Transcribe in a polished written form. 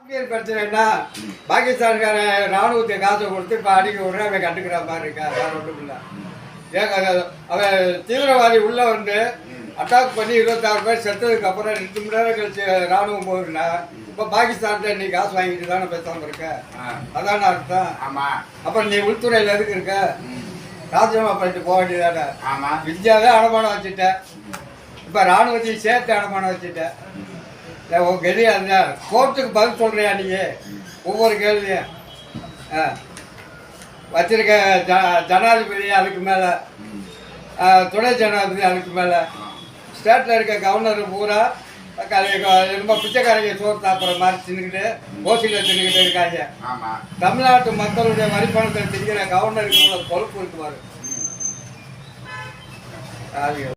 பிரச்சனைனா பாகிஸ்தான்கார ராணுவத்தை காசை கொடுத்து இப்போ அடிக்க விடுற அவன் கண்டுக்கிற மாதிரி இருக்கா. வேற ஒன்றும் இல்லை. அவன் தீவிரவாதி உள்ள வந்து அட்டாக் பண்ணி 26 பேர் செத்ததுக்கு அப்புறம் 2 மணி நேரம் கழிச்சு ராணுவம் போகுதுன்னா இப்போ பாகிஸ்தான்ல நீ காசு வாங்கிட்டு தானே பேசாம இருக்க. அதான அர்த்தம். அப்புறம் நீ உள்துறையில் எதுக்கு இருக்க? ராஜினாமா பண்ணிட்டு போக வேண்டியதானே. வித்யாவே அடமானம் வச்சுட்ட, இப்போ ராணுவத்தையும் சேர்த்து அடமானம் வச்சுட்ட. உன் கெதியா இருந்தா கோர்ட்டுக்கு பதில் சொல்றியா நீ? ஒவ்வொரு கேள்வியும் வச்சிருக்க ஜனாதிபதி, அதுக்கு மேலே துணை ஜனாதிபதி, அதுக்கு மேலே ஸ்டேட்டில் இருக்க கவர்னர் பூரா ரொம்ப பிச்சைக்காரங்க சோறு சாப்பிட்ற மாதிரி தின்னுக்கிட்டு ஓசியில் தின்னுக்கிட்டு இருக்காங்க. தமிழ்நாட்டு மக்களுடைய வரிப்பணத்தை தின்கிற கவர்னருக்கு பொறுப்பு இருக்குவாரு.